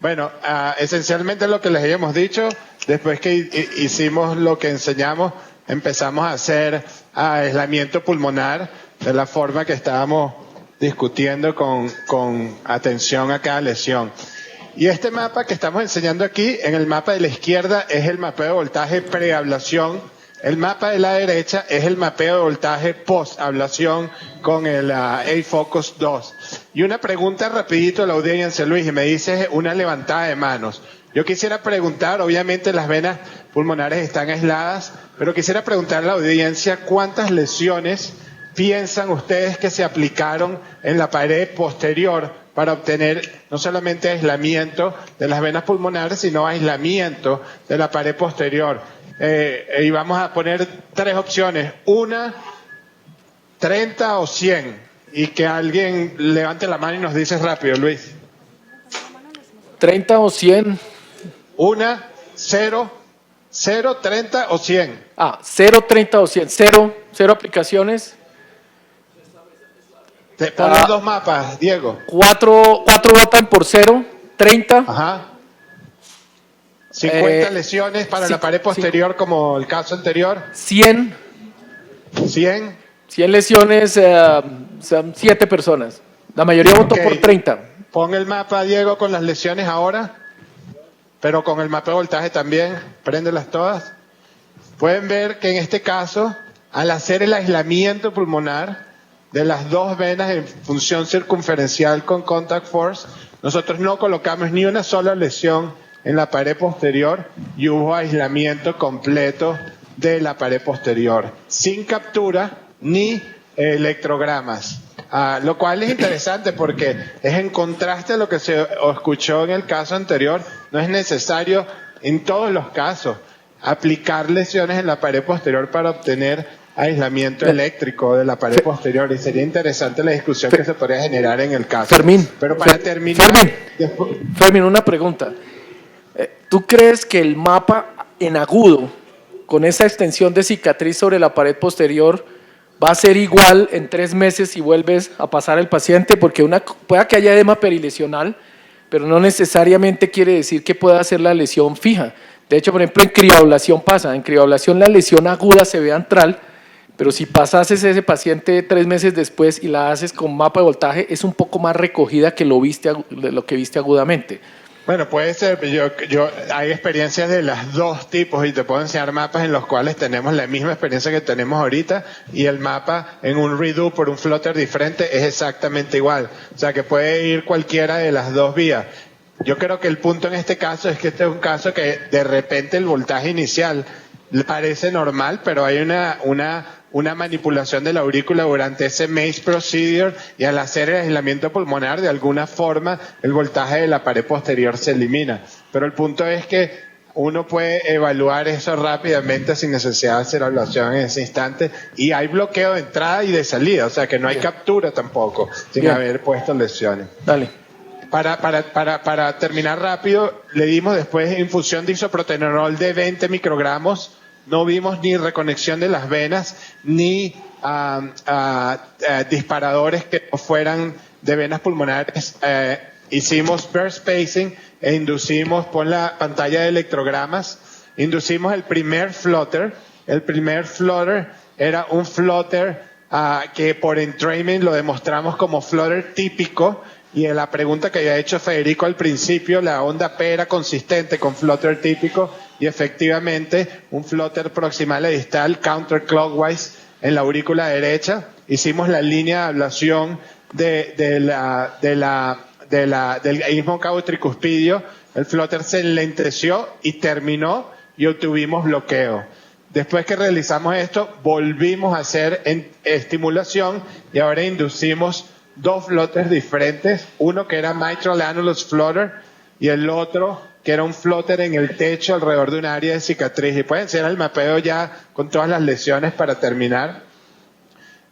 Bueno, esencialmente lo que les habíamos dicho, después que hicimos lo que enseñamos, empezamos a hacer aislamiento pulmonar de la forma que estábamos discutiendo con atención a cada lesión. Y este mapa que estamos enseñando aquí, en el mapa de la izquierda es el mapeo de voltaje preablación. El mapa de la derecha es el mapeo de voltaje post-ablación con el AFocus 2. Y una pregunta rapidito a la audiencia, Luis, y me dices una levantada de manos. Yo quisiera preguntar, obviamente las venas pulmonares están aisladas, pero quisiera preguntar a la audiencia cuántas lesiones piensan ustedes que se aplicaron en la pared posterior para obtener no solamente aislamiento de las venas pulmonares, sino aislamiento de la pared posterior. Y vamos a poner 3 opciones, 1, 30 o 100, y que alguien levante la mano y nos dice rápido, Luis. 30 o 100. 1, 0, 30 o 100. 0, 30 o 100. 0 aplicaciones. Te ponen 2 mapas, Diego. 4 votan por 0, 30. Ajá. 50 lesiones para la pared posterior, como el caso anterior. 100. 100 lesiones, son 7 personas. La mayoría votó por 30. Pon el mapa, Diego, con las lesiones ahora, pero con el mapa de voltaje también. Préndelas todas. Pueden ver que en este caso, al hacer el aislamiento pulmonar de las 2 venas en función circunferencial con contact force, nosotros no colocamos ni una sola lesión en la pared posterior y hubo aislamiento completo de la pared posterior, sin captura ni electrogramas. Lo cual es interesante porque es en contraste a lo que se escuchó en el caso anterior. No es necesario en todos los casos aplicar lesiones en la pared posterior para obtener aislamiento eléctrico de la pared posterior, y sería interesante la discusión que se podría generar en el caso. Pero para terminar... Fermín, una pregunta. ¿Tú crees que el mapa en agudo, con esa extensión de cicatriz sobre la pared posterior, va a ser igual en 3 meses si vuelves a pasar al paciente? Porque pueda que haya edema perilesional, pero no necesariamente quiere decir que pueda ser la lesión fija. De hecho, por ejemplo, en crioablación pasa. En crioablación la lesión aguda se ve antral, pero si pasases ese paciente 3 meses después y la haces con mapa de voltaje, es un poco más recogida que lo que viste agudamente. Bueno, puede ser. Hay experiencias de los 2 tipos y te puedo enseñar mapas en los cuales tenemos la misma experiencia que tenemos ahorita, y el mapa en un redo por un flotter diferente es exactamente igual. O sea que puede ir cualquiera de las 2 vías. Yo creo que el punto en este caso es que este es un caso que de repente el voltaje inicial parece normal, pero hay una manipulación de la aurícula durante ese MACE procedure, y al hacer el aislamiento pulmonar, de alguna forma, el voltaje de la pared posterior se elimina. Pero el punto es que uno puede evaluar eso rápidamente sin necesidad de hacer ablación en ese instante, y hay bloqueo de entrada y de salida, o sea que no hay captura tampoco, sin haber puesto lesiones. Dale. Para terminar rápido, le dimos después infusión de isoprotenolol de 20 microgramos. No vimos ni reconexión de las venas, ni disparadores que fueran de venas pulmonares. Hicimos burst spacing e inducimos, pon la pantalla de electrogramas, inducimos el primer flutter. El primer flutter era un flutter que por entrainment lo demostramos como flutter típico. Y en la pregunta que había hecho Federico al principio, la onda P era consistente con flutter típico, y efectivamente un flutter proximal a distal counterclockwise en la aurícula derecha. Hicimos la línea de ablación del istmo caudo-tricuspidio. El flutter se lenteció y terminó, y obtuvimos bloqueo. Después que realizamos esto, volvimos a hacer estimulación, y ahora inducimos 2 flutters diferentes, uno que era mitral annulus flutter y el otro que era un flutter en el techo alrededor de un área de cicatriz. Y pueden ser el mapeo ya con todas las lesiones para terminar.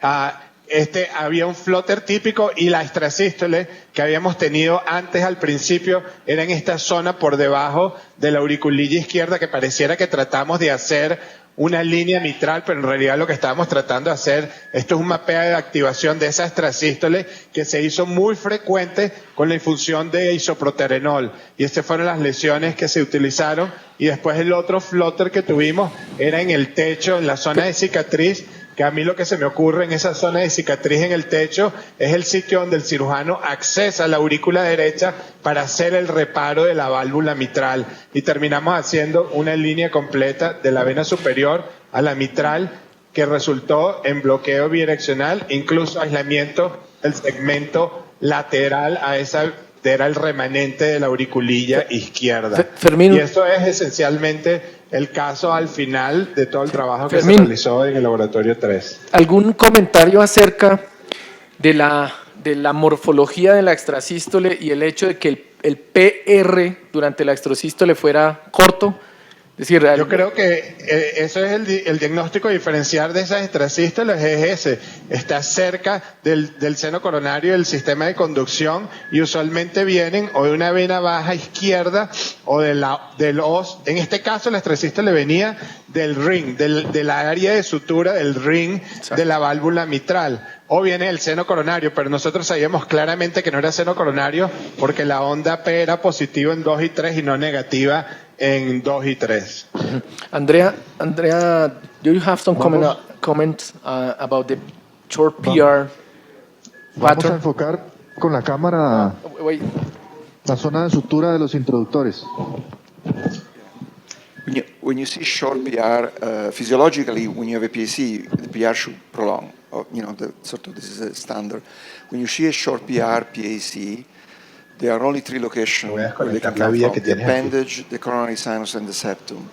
Había un flutter típico, y la extrasístole que habíamos tenido antes al principio era en esta zona por debajo de la auriculilla izquierda, que pareciera que tratamos de hacer una línea mitral, pero en realidad lo que estábamos tratando de hacer, esto es un mapeo de activación de esa extrasístole que se hizo muy frecuente con la infusión de isoproterenol. Y estas fueron las lesiones que se utilizaron. Y después el otro flotter que tuvimos era en el techo, en la zona de cicatriz, que a mí lo que se me ocurre en esa zona de cicatriz en el techo es el sitio donde el cirujano accesa a la aurícula derecha para hacer el reparo de la válvula mitral. Y terminamos haciendo una línea completa de la vena superior a la mitral que resultó en bloqueo bidireccional, incluso aislamiento del segmento lateral a esa, era el remanente de la auriculilla izquierda. Fermín, y eso es esencialmente el caso al final de todo el trabajo que Fermín, se realizó en el laboratorio 3. ¿Algún comentario acerca de la morfología de la extrasístole y el hecho de que el PR durante la extrasístole fuera corto? Es decir, yo creo que eso es el diagnóstico diferencial de esas extrasístoles, es ese. Está cerca del seno coronario, del sistema de conducción, y usualmente vienen o de una vena baja izquierda o del os. En este caso, la extrasístole venía del ring, de la área de sutura del ring. Exacto. De la válvula mitral. O viene del seno coronario, pero nosotros sabíamos claramente que no era seno coronario porque la onda P era positiva en 2 y 3 y no negativa en 2 y 3. Andrea, do you have some comments about the short PR pattern? Vamos a pattern? enfocar con la cámara la zona de sutura de los introductores. When you see short PR, physiologically, when you have a PAC, the PR should prolong. This is a standard. When you see a short PR, PAC, there are only 3 locations where they can come from: the appendage, the coronary sinus, and the septum.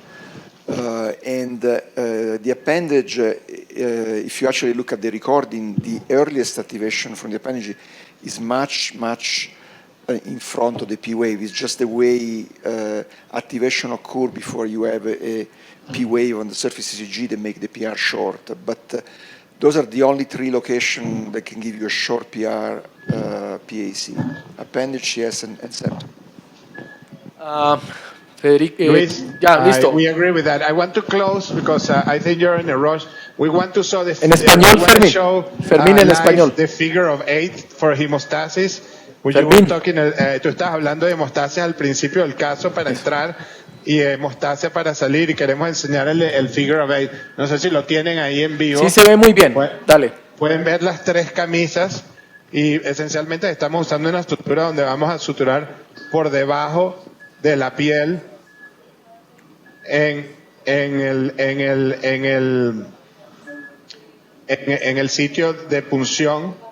The appendage, if you actually look at the recording, the earliest activation from the appendage is much in front of the P wave. It's just the way activation occurs before you have a P wave on the surface ECG that make the PR short. But those are the only 3 locations that can give you a short PR PAC: appendage, yes, and septum. Federico, Luis, listo. We agree with that. I want to close because I think you're in a rush. We want to show the en español, Fermín, en español. The figure of 8 for hemostasis. You were talking, tú estabas hablando de hemostasia al principio del caso para entrar y hemostasia para salir, y queremos enseñar el figure of 8. No sé si lo tienen ahí en vivo. Sí, se ve muy bien. Dale. Pueden ver las 3 camisas y esencialmente estamos usando una estructura donde vamos a suturar por debajo de la piel en el sitio de punción.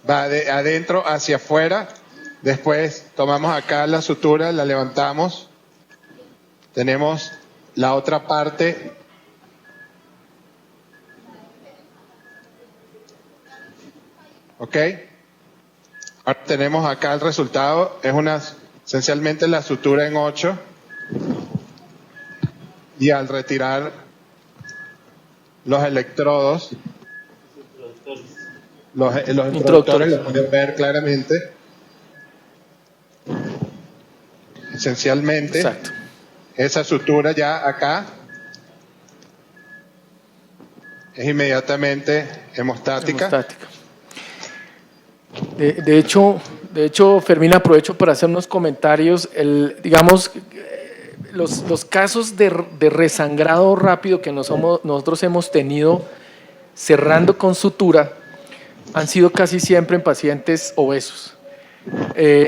Va de adentro hacia afuera. Después tomamos acá la sutura, la levantamos. Tenemos la otra parte. ¿Ok? Ahora tenemos acá el resultado. Es esencialmente la sutura en 8. Y al retirar los electrodos, los introductores lo pueden ver claramente. Esencialmente, exacto, esa sutura ya acá es inmediatamente hemostática. De hecho, Fermín, aprovecho para hacer unos comentarios. Digamos, los casos de resangrado rápido que nosotros hemos tenido cerrando con sutura han sido casi siempre en pacientes obesos.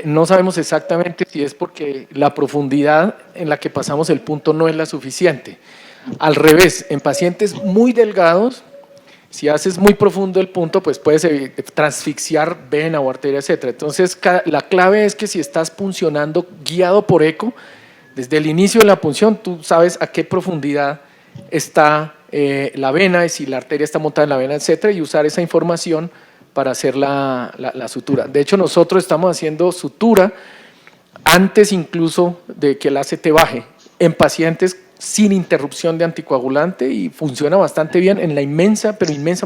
No sabemos exactamente si es porque la profundidad en la que pasamos el punto no es la suficiente. Al revés, en pacientes muy delgados, si haces muy profundo el punto, pues puedes transfixiar vena o arteria, etc. Entonces, la clave es que si estás puncionando guiado por eco, desde el inicio de la punción, tú sabes a qué profundidad está la vena y si la arteria está montada en la vena, etc. Y usar esa información para hacer la sutura. De hecho, nosotros estamos haciendo sutura antes incluso de que el ACT baje en pacientes sin interrupción de anticoagulante y funciona bastante bien en la inmensa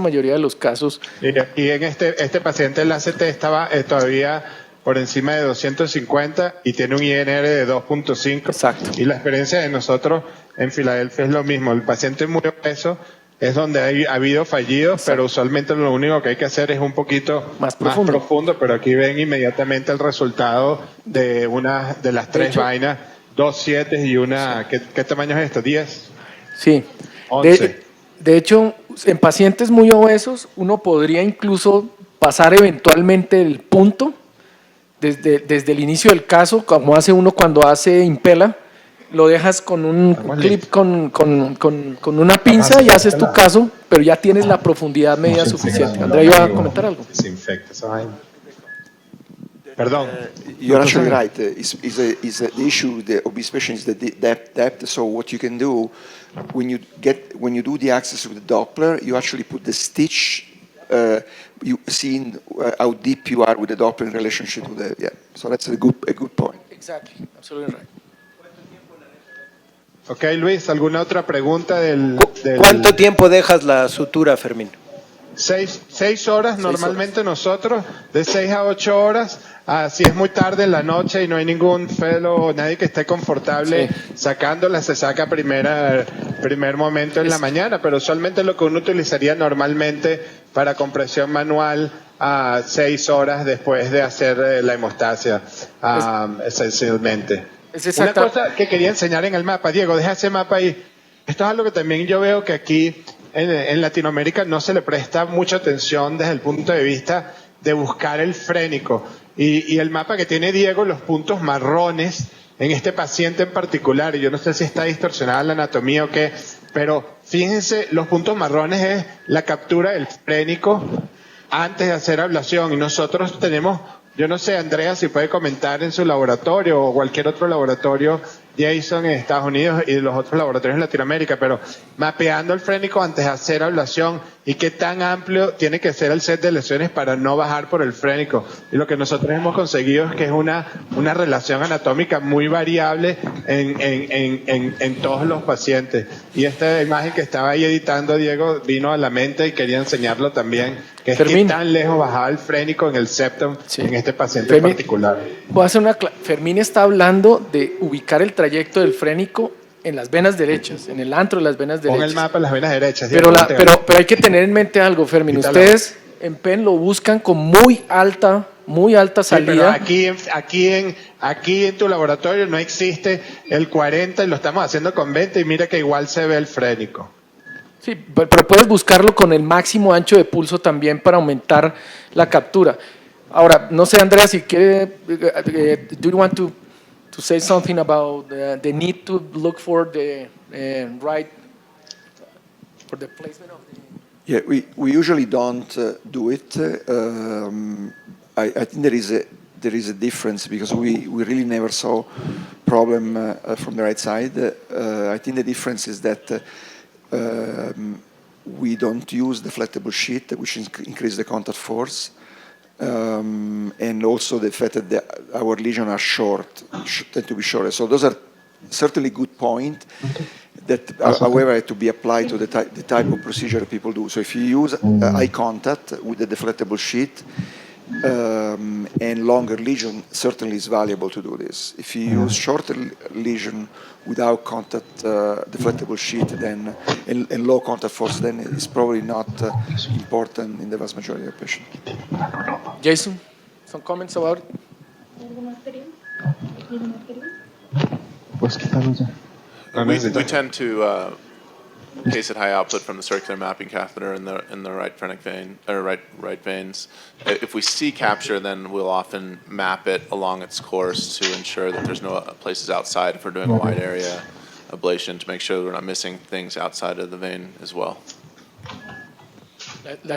mayoría de los casos. Y en este paciente el ACT estaba todavía por encima de 250 y tiene un INR de 2.5. Exacto. Y la experiencia de nosotros en Filadelfia es lo mismo. El paciente muy obeso es donde ha habido fallidos, Exacto. pero usualmente lo único que hay que hacer es un poquito Más profundo. pero aquí ven inmediatamente el resultado de una de las tres vainas, 2 7 y una, ¿qué tamaño es esto? 10. Sí. 11. De hecho, en pacientes muy obesos, uno podría incluso pasar eventualmente el punto desde el inicio del caso, como hace uno cuando hace Impela, lo dejas con un clip, con una pinza y haces tu caso, pero ya tienes la profundidad media suficiente. Andrea iba a comentar algo. Desinfecta esa vaina. Perdón. You're actually right. The issue with the obese patient is the depth. So what you can do when you do the access with the Doppler, you actually put the stitch. You see how deep you are with the Doppler in relationship to the So that's a good point. Exactly, absolutely right. Ok, Luis, ¿alguna otra pregunta del ¿Cuánto tiempo dejas la sutura, Fermín? 6 horas normalmente nosotros, de 6 a 8 horas. Si es muy tarde en la noche y no hay ningún fellow o nadie que esté confortable sacándola, se saca primer momento en la mañana, pero usualmente lo que uno utilizaría normalmente para compresión manual a 6 horas después de hacer la hemostasia, esencialmente. Una cosa que quería enseñar en el mapa, Diego, deja ese mapa ahí. Esto es algo que también yo veo que aquí en Latinoamérica no se le presta mucha atención desde el punto de vista de buscar el frénico. Y el mapa que tiene Diego, los puntos marrones en este paciente en particular, y yo no sé si está distorsionada la anatomía o qué, pero fíjense, los puntos marrones es la captura del frénico antes de hacer ablación. Y nosotros tenemos, yo no sé, Andrea, si puede comentar en su laboratorio o cualquier otro laboratorio, Jason, en Estados Unidos y los otros laboratorios en Latinoamérica, pero mapeando el frénico antes de hacer ablación y qué tan amplio tiene que ser el set de lesiones para no bajar por el frénico. Y lo que nosotros hemos conseguido es que es una relación anatómica muy variable en todos los pacientes. Y esta imagen que estaba ahí editando Diego vino a la mente y quería enseñarlo también, que es Fermín, qué tan lejos bajaba el frénico en el septum en este paciente en particular. Voy a hacer Fermín está hablando de ubicar el trayecto del frénico en las venas derechas, en el antro de las venas derechas. Pon el mapa en las venas derechas. Pero hay que tener en mente algo, Fermín. Ustedes en PEN lo buscan con muy alta salida. Sí, pero aquí en tu laboratorio no existe el 40 y lo estamos haciendo con 20 y mira que igual se ve el frénico. Sí, pero puedes buscarlo con el máximo ancho de pulso también para aumentar la captura. Ahora, no sé, Andrea, si quiere, do you want to say something about the need to look for the right, for the placement of the... Yeah, we usually don't do it. I think there is a difference because we really never saw problem from the right side. I think the difference is that we don't use the flexible sheet, which increase the contact force. And also the fact that our lesions are tend to be shorter. So those are certainly good points that, however, have to be applied to the type of procedure people do. So if you use eye contact with the deflectable sheet and longer lesion, certainly is valuable to do this. If you use shorter lesion without contact, deflectable sheet, then and low contact force, then it's probably not important in the vast majority of patients. Jason, some comments about it? We tend to case at high output from the circular mapping catheter in the right phrenic vein or right veins. If we see capture, then we'll often map it along its course to ensure that there's no places outside if we're doing a wide area ablation to make sure that we're not missing things outside of the vein as well. La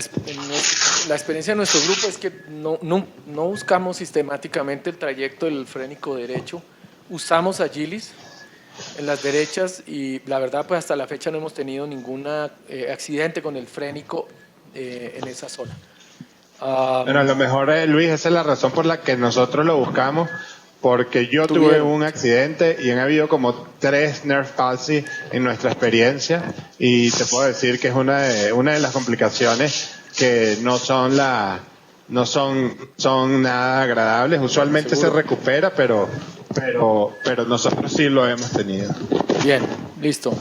experiencia de nuestro grupo es que no buscamos sistemáticamente el trayecto del frénico derecho, usamos Agilis en las derechas y la verdad pues hasta la fecha no hemos tenido ningún accidente con el frénico en esa zona. Bueno, a lo mejor, Luis, esa es la razón por la que nosotros lo buscamos, porque yo tuve un accidente y han habido como 3 nerve palsy en nuestra experiencia y te puedo decir que es una de las complicaciones que no son no son nada agradables. Usualmente se recupera, pero nosotros sí lo hemos tenido. Bien, listo.